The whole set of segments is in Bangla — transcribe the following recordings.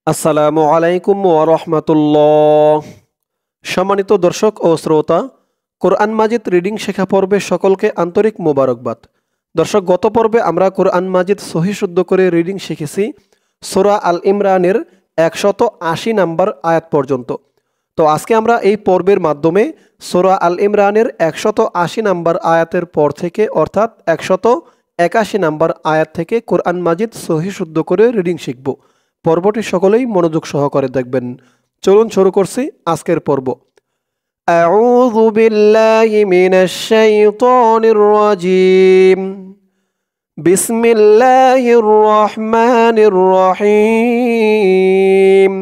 আসসালামু আলাইকুম ওয়া রাহমাতুল্লাহ। সম্মানিত দর্শক ও শ্রোতা, কোরআন মাজিদ রিডিং শেখা পর্বে সকলকে আন্তরিক মোবারকবাদ। দর্শক, গত পর্বে আমরা কোরআন মাজিদ সহি শুদ্ধ করে রিডিং শিখেছি সূরা আল ইমরানের 180 নম্বর আয়াত পর্যন্ত। তো আজকে আমরা এই পর্বের মাধ্যমে সূরা আল ইমরানের 180 নম্বর আয়াতের পর থেকে অর্থাৎ 181 নম্বর আয়াত থেকে কোরআন মাজিদ সহি শুদ্ধ করে রিডিং শিখব। পর্বটি সকলেই মনোযোগ সহকারে দেখবেন। চলুন শুরু করছি আজকের পর্ব। আউযু বিল্লাহি মিনাশ শাইতানির রাজীম। বিসমিল্লাহির রহমানির রহিম।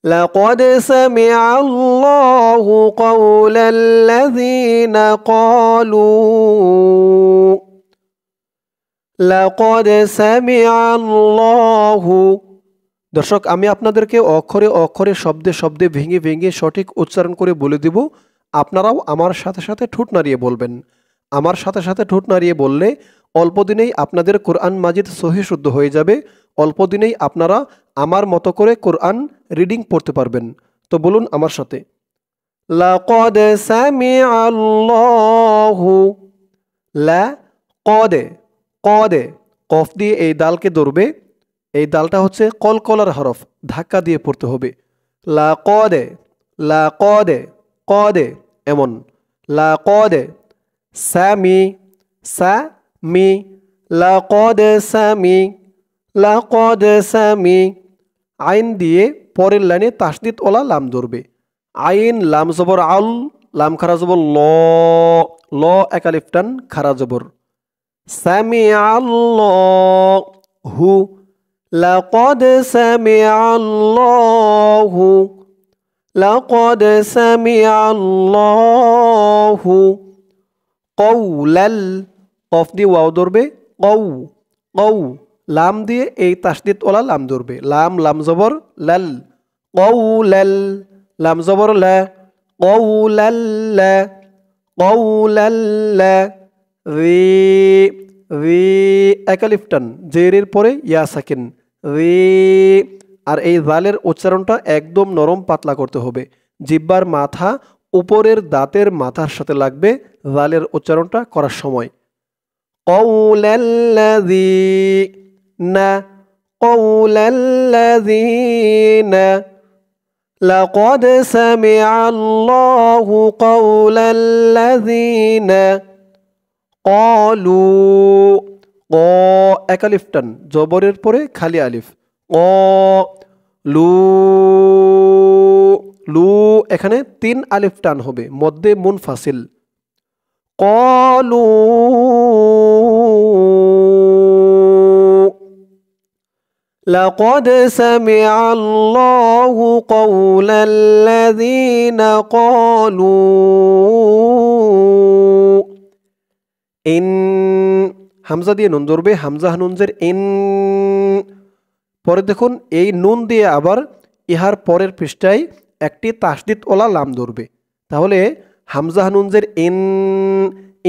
لقد سمع الله قول الذين قالوا লাকদ সামিআ আল্লাহু। দর্শক, আমি আপনাদেরকে অক্ষরে অক্ষরে শব্দে শব্দে ভেঙে ভেঙে সঠিক উচ্চারণ করে বলে দিব। আপনারাও আমার সাথে সাথে ঠোঁট নাড়িয়ে বলবেন। আমার সাথে সাথে ঠোঁট নাড়িয়ে বললে অল্প দিনেই আপনাদের কোরআন মাজিদ সহি শুদ্ধ হয়ে যাবে। অল্প দিনেই আপনারা আমার মতো করে কোরআন রিডিং পড়তে পারবেন। তো বলুন আমার সাথে, লাকদ সামিআ আল্লাহু। লাকদে কদে কফ দিয়ে এই দালকে ধরবে। এই দালটা হচ্ছে কলকলার হরফ, ধাক্কা দিয়ে পড়তে হবে। লা কদে, লা কদে, কদে এমন। লা কদে সামি, সামি, লা কদে সামি, লা কদে সামি। আইন দিয়ে পরের লাইনে তাসদিদ ওলা লাম ধরবে। আইন লাম জবর আল, লাম খারা জবর ল, ল এক আলিফ টান খারা জবর। سمع الله لقد سمع الله لقد سمع الله قول قف দিয়ে ওয়াও ধরবে। কৌ কৌ লাম দিয়ে এই তাসদিদ ওলা লাম ধরবে। লাম লাম জবর লাল, কৌলাল লাম জবর লা, কৌলাল্লা, কৌলাল্লা। রি রি একালিফটান জেরের পরে ইয়া সাকিন রি। আর এই জালের উচ্চারণটা একদম নরম পাতলা করতে হবে। জিহ্বার মাথা উপরের দাঁতের মাথার সাথে লাগবে জালের উচ্চারণটা করার সময়। কৌলাল্লাযীনা, কৌলাল্লাযীনা। লাকাদ সামিআ আল্লাহু কৌলাল্লাযীনা কলু। ক এক আলিফ টান জবরের পরে খালি আলিফ। ক লু, লু এখানে 3 আলিফ টান হবে, মধ্যে মুনফাসিল। কলু লাকাদ সামিআ আল্লাহু কওলাল্লাযীনা ক্বালু। ইন হামজা দিয়ে নুন ধরবে, হামজা নুনজের ইন। পরে দেখুন এই নুন দিয়ে আবার ইহার পরের পৃষ্ঠায় একটি তাসদিদ ওলা লাম ধরবে। তাহলে হামজা নুনজের ইন,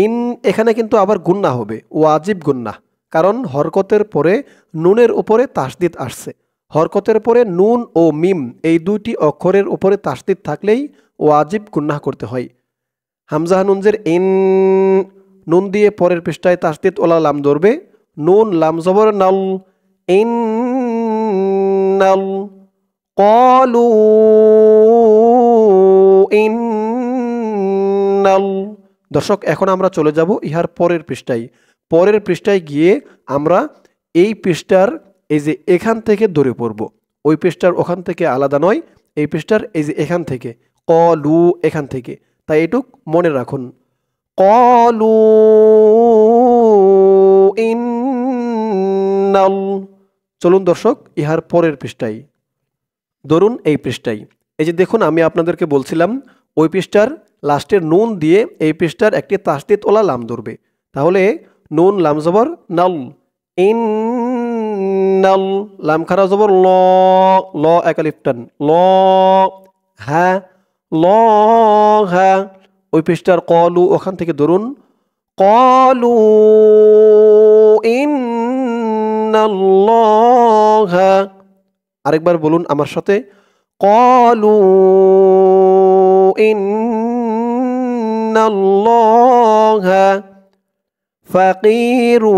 ইন এখানে কিন্তু আবার গুন্না হবে, ওয়াজিব গুন্না। কারণ হরকতের পরে নুনের উপরে তাসদিদ আসছে। হরকতের পরে নুন ও মিম এই দুইটি অক্ষরের উপরে তাসদিদ থাকলেই ওয়াজিব গুন্না করতে হয়। হামজা নুনজের ইন, নুন দিয়ে পরের পৃষ্ঠায় তাসদিদ ওলা লাম ধরবে। নুন লাম জবর নাল, ইন্নাল। ক্বালু ইন্নাল। দর্শক, এখন আমরা চলে যাব ইহার পরের পৃষ্ঠায়। পরের পৃষ্ঠায় গিয়ে আমরা এই পৃষ্ঠার এই যে এখান থেকে ধরে পড়ব। ওই পৃষ্ঠার ওখান থেকে আলাদা নয়, এই পৃষ্ঠার এই যে এখান থেকে ক্বালু এখান থেকে। তাই এটুক মনে রাখুন। ক্বালু ইন্নাল। চলুন দর্শক ইহার পরের পৃষ্ঠায় ধরুন। এই পৃষ্ঠায় এই যে দেখুন, আমি আপনাদেরকে বলছিলাম ওই পৃষ্ঠার লাস্টের নুন দিয়ে এই পৃষ্ঠার একটি তাসদিদ ওলা লাম ধরবে। তাহলে নুন লাম জবর নাল, ইন্নাল। লাম খারা জবর ল, ল এক আলিফ টান ল। হা ল হা। ওই পৃষ্ঠার ক্বালু ওখান থেকে ধরুন। ক্বালু ইন্নাল্লাহা আরেকবার বলুন আমার সাথে, ক্বালু ইন্নাল্লাহা ফাকিরু,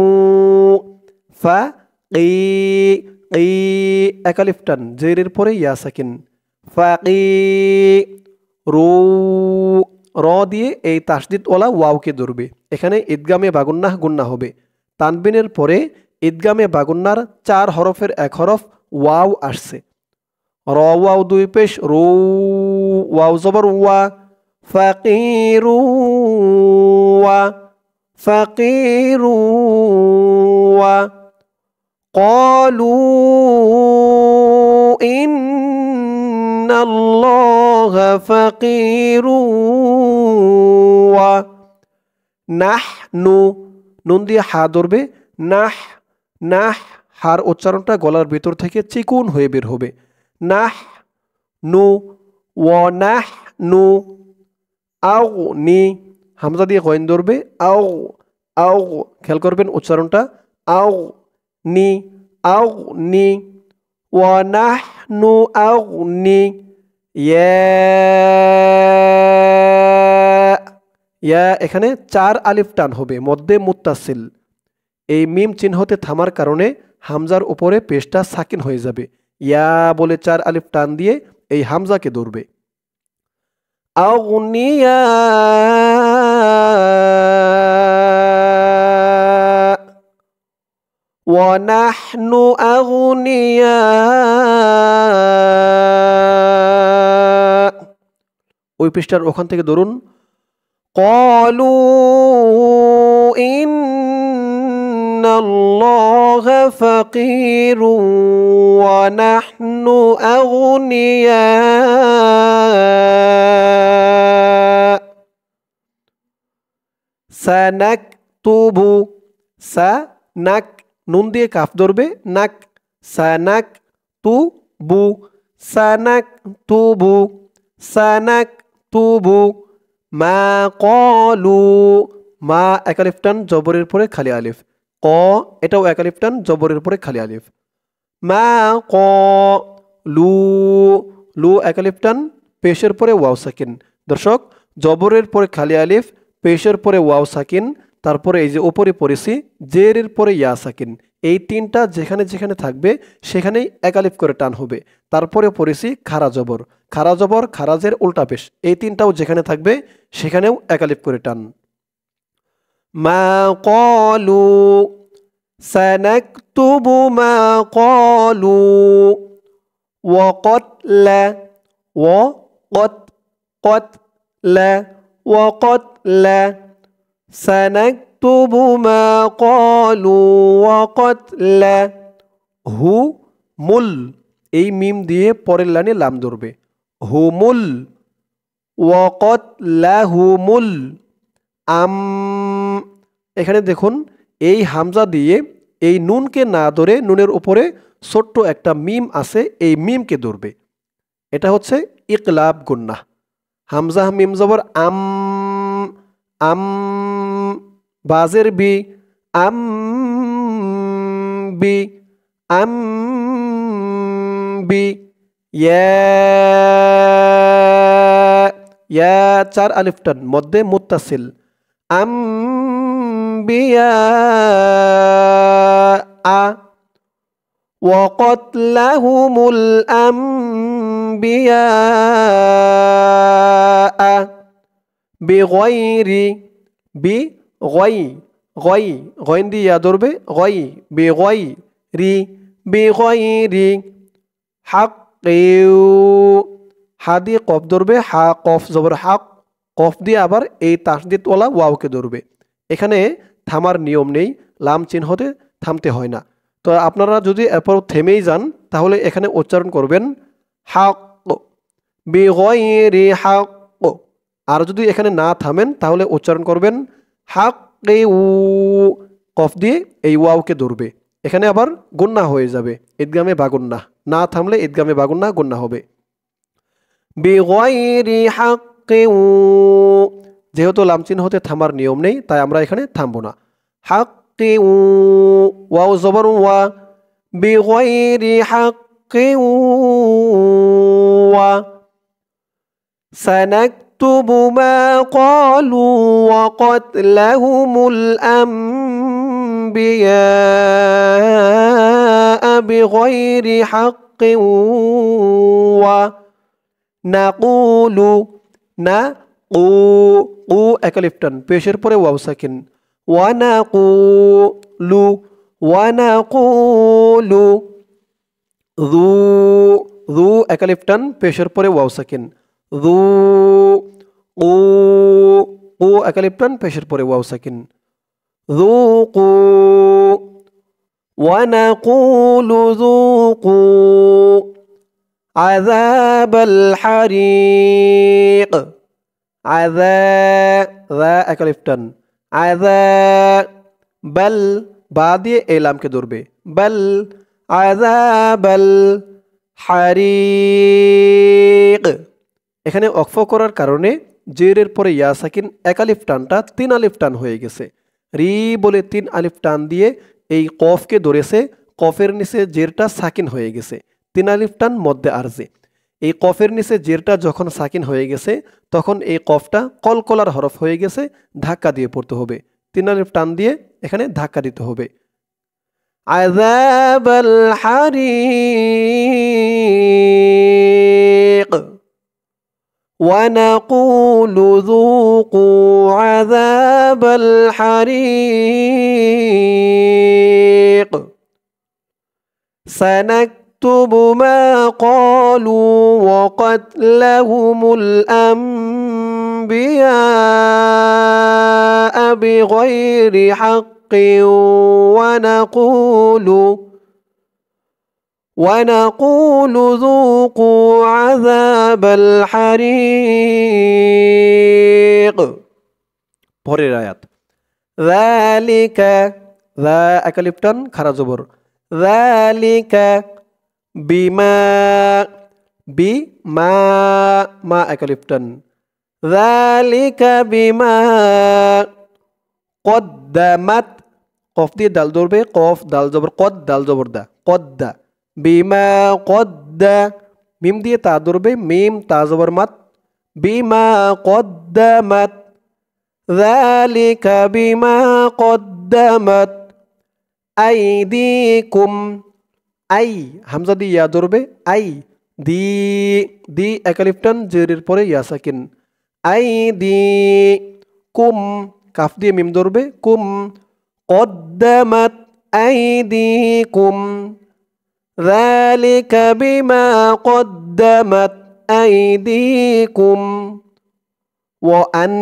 ফাকি, কি, এক আলিফ টান, জেরের পরে ইয়া সাকিন, ফাকি রু, র দিয়ে এই তাসদিদ ওয়ালা ওয়াওকে ধরবে। এখানে ঈদগামে বাগুন্নাহ গুন্না হবে। তানবিনের পরে ঈদগামে বাগুন্নার 4 হরফের এক হরফ ওয়াও আসছে। র ওয়াও দুই পেশ, রু, ওয়াও জবর ওয়া, ফাকিরু ওয়া, ফাকিরু ওয়া, ক্বালু ইন্নাল্লাহা ফাকিরু ওয়া, নাহনু, নুন দিয়ে হা ধরবে, নাহ, নাহ, হার উচ্চারণটা গলার ভিতর থেকে চিকুন হয়ে বের হবে। নাহ নু, ওয়া নাহ নু, আও নি, হামজা দিয়ে গইন ধরবে, আও, আও, খেয়াল করবেন উচ্চারণটা, আও নি, আও নি, ওয়া নাহ নু আও নি, ইয়া, এখানে 4 আলিফ টান হবে, মধ্যে মুত্তাসিল। এই মিম চিহ্নতে থামার কারণে হামজার উপরে পেশটা সাকিন হয়ে যাবে। ইয়া বলে 4 আলিফ টান দিয়ে এই হামজাকে ধরবে। আউনিয়া, ওয়া নাহনু আগুনিয়া, ওই পৃষ্ঠার ওখান থেকে ধরুন, ক্বালু ইন্নাল্লাহা ফাকিরু ওয়া নাহনু আগুনিয়া, সানাকতুবু, সানাক, নুন দিয়ে কাফ ধরবে, নাক, সানাক তুবু, সানাক তুবু, সানাক তুবু, মা ক্বালু, মা এক আলিফ টান জবরের পরে খালি আলিফ, ক, এটাও এক আলিফ টান জবরের পরে খালি আলিফ, মা ক্বালু, লু এক আলিফ টান পেশের পরে ওয়াও সাকিন। দর্শক, জবরের পরে খালি আলিফ, পেশের পরে ওয়াও সাকিন, তারপরে এই যে উপরে পড়েছি জেরের পরে ইয়া সাকিন, এই তিনটা যেখানে যেখানে থাকবে সেখানেই এক আলিফ করে টান হবে। তারপরে পড়েছি খারা জবর, খারা জবর খারাজের উল্টা পেশ, এই তিনটাও যেখানে থাকবে সেখানেও এক আলিফ করে টান। মা ক্বালু, সানাকতুবু মা ক্বালু, ওয়া ক্বাতলা, ওয়া ক্বাতলা, ওয়া ক্বাতলা, সানাকতুবু মা ক্বালু ওয়া ক্বাতলা, হুমুল, এই মিম দিয়ে পরের লাইনে লাম ধরবে, হুমুল, ওয়া ক্বাতলাহুমুল, এখানে দেখুন এই হামজা দিয়ে এই নুনকে না ধরে নুনের উপরে ছোট্ট একটা মিম আছে, এই মিমকে ধরবে। এটা হচ্ছে ইকলাব গুন্নাহ। হামজা মিম জবর আম, আম, বাজের বি, আম বি, আম বি, ইয়া 4 আলিফ টান মধ্যে মুত্তাসিল, আম্বিয়া, আ, ওয়া ক্বাতলাহুমুল আম্বিয়া, বিগাইরি, বি গাই, গাই, গাইন দিয়ে ধরবে, গাই, বিগাইরি, বিগাইরি, হাক্কিউ, হা দিয়ে কফ ধরবে, হা কফ জবর হাক, কফ দিয়ে আবার এই তাসদিদওয়ালা ওয়াওকে ধরবে। এখানে থামার নিয়ম নেই, লাম চিহ্নতে থামতে হয় না। তো আপনারা যদি এরপর থেমেই যান তাহলে এখানে উচ্চারণ করবেন হাক, বিগাইরি হাক, আর যদি এখানে না থামেন তাহলে উচ্চারণ করবেন হাক্কিউ, কফ দিয়ে এই ওয়াওকে ধরবে। এখানে আবার গুন্না হয়ে যাবে, ঈদগামে বাগুন্না, না থামলে ঈদগামে বাগুন্না গুন্না হবে। বিগাইরি হাক্কিউ, যেহেতু লাম চিহ্নতে থামার নিয়ম নেই তাই আমরা এখানে থামবো না। হাক্কিউ, ওয়াও জবর ওয়া, বিগাইরি হাক, سنكتب ما قالوا وقتلهم الأنبياء بغير حق ونقول একালিফটান পেশের পরে ওয়াও সাকিন ওয়ানাকুলু যু একালিফটান পেশের পরে ওয়াও সাকিন যু একালিফটান পেশের পরে ওয়াও সাকিন যুকু ওয়ানাকুলু যুকু আযাবাল হারিক একালিফটান বাল বা দিয়ে এই লামকে ধরবে বাল আযাবাল হারিক। এখানে ওয়াকফ করার কারণে জেরের পরে ইয়া সাকিন এক আলিফ টানটা 3 আলিফ টান হয়ে গেছে। রি বলে 3 আলিফ টান দিয়ে এই কফকে ধরেছে, কফের নিচে জেরটা সাকিন হয়ে গেছে। 3 আলিফ টান মধ্যে আরজে। এই কফের নিচে জেরটা যখন সাকিন হয়ে গেছে তখন এই কফটা কলকলার হরফ হয়ে গেছে, ধাক্কা দিয়ে পড়তে হবে। 3 আলিফ টান দিয়ে এখানে ধাক্কা দিতে হবে। আযাবাল হারিক ونقول ذوقوا عذاب الحريق سنكتب ما قالوا وقتلهم الأنبياء بغير حق ونقول ذوقوا عذاب الحريق পরের আয়াত ذلك ذا একালিফটান খারা জবর ذلك بما মা একালিফটান ذلك بما قدمت কফ দিয়ে দাল ধরবে কফ দাল জবর কদ দাল জবর দা কদ্দা বিমা কদ্দা মিম দিয়ে তা ধরবে মিম তা জবর মাত বিমা কদ্দামাত যালিকা বিমা কদ্দামাত আইদিকুম আই হামজা দিয়ে ইয়া ধরবে আই দি একালিফটান জেরের পরে ইয়া সাকিন আইদি কুম কাফ দিয়ে মিম ধরবে কুম কদ্দামাত আইদিকুম ذلك بما قدمت أيديكم وأن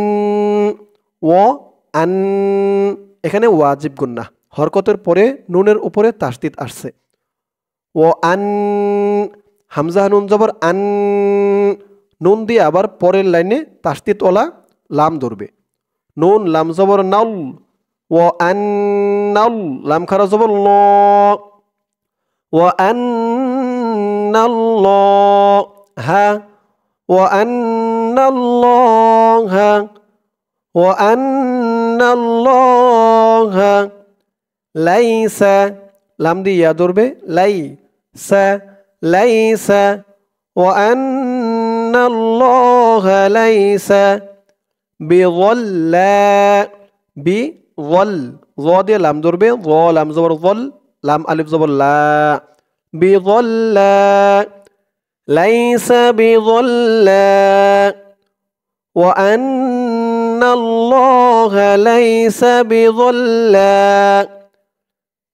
এখানে ওয়াজিব গুন্না হরকতের পরে নুনের উপরে তাসদিদ আসছে ওয়ান হামজা নুন জবর আন নুন দিয়ে আবার পরের লাইনে তাসদিদ ওলা লাম ধরবে নুন লাম জবর নাল ওয়ান নাল লাম খারা জবর ল وأن الله ليس লাম দিয়ে ইয়া ধরবে লাইস وأن الله ليس بظل ظ দিয়ে লাম ধরবে ظ লাম জবর ظل লাম আলিফ জবর লা বিযল্লা লাইসা বিযল্লা ওয়া আন্নাল্লাহা লাইসা বিযল্লা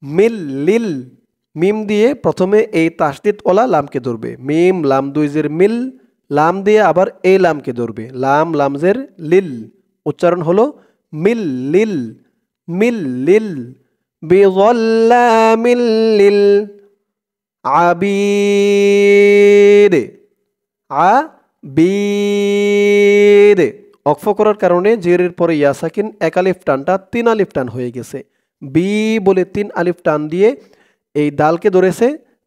মিল মিম দিয়ে প্রথমে এই তাসদিদ ওলা লামকে ধরবে মিম লাম দুই জের মিল লাম দিয়ে আবার এই লামকে ধরবে লাম লামজের লিল উচ্চারণ হলো মিল লিল بظلام للعبيد অক্ফ করার কারণে জেরের পরে ইয়া সাকিন এক আলিফ টানটা 3 আলিফ টান হয়ে গেছে বি বলে 3 আলিফ টান দিয়ে এই দালকে ধরেছে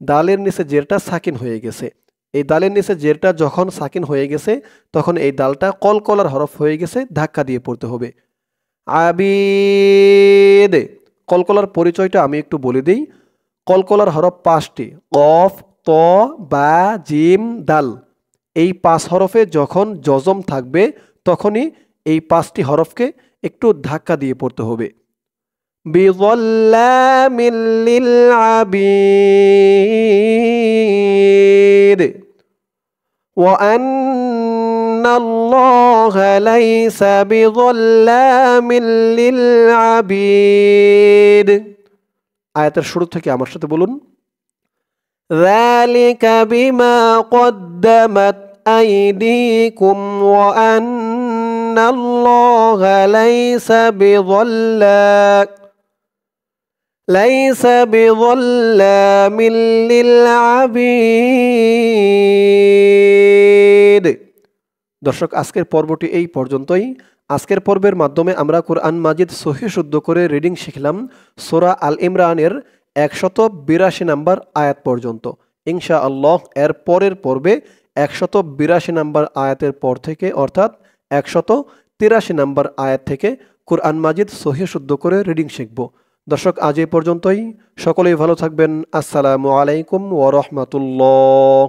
দালের নিচে জেরটা সাকিন হয়ে গেছে এই দালের নিচে জেরটা যখন সাকিন হয়ে গেছে তখন এই দালটা কলকলার হরফ হয়ে গেছে ধাক্কা দিয়ে পড়তে হবে আবিদ কলকলার পরিচয়টা আমি একটু বলে দিই কলকলার হরফ 5টি কফ ত, বা, জিম, দাল এই 5 হরফে যখন জজম থাকবে তখনই এই 5টি হরফকে একটু ধাক্কা দিয়ে পড়তে হবে। বিযল্লামিল লিল আবিদ ওয়া আন্নাল্লাহা লাইসা বিযল্লামিল লিল আবিদ। আয়াতের শুরু থেকে আমার সাথে বলুন, যালিকা বিমা কদ্দামাত আইদিকুম ওয়া আন্নাল্লাহা লাইসা বিযল্লামিল লিল আবিদ। দর্শক, আজকের পর্বটি এই পর্যন্তই। আজকের পর্বের মাধ্যমে আমরা কোরআন মাজিদ সহিহ শুদ্ধ করে রিডিং শিখলাম সূরা আল ইমরানের 182 নম্বর আয়াত পর্যন্ত। ইনশাআল্লাহ এর পরের পর্বে 182 নম্বর আয়াতের পর থেকে অর্থাৎ 183 নম্বর আয়াত থেকে কোরআন মাজিদ সহিহ শুদ্ধ করে রিডিং শিখব। দর্শক, আজ এই পর্যন্তই। সকলেই ভালো থাকবেন। আসসালামু আলাইকুম ওয়া রাহমাতুল্লাহ।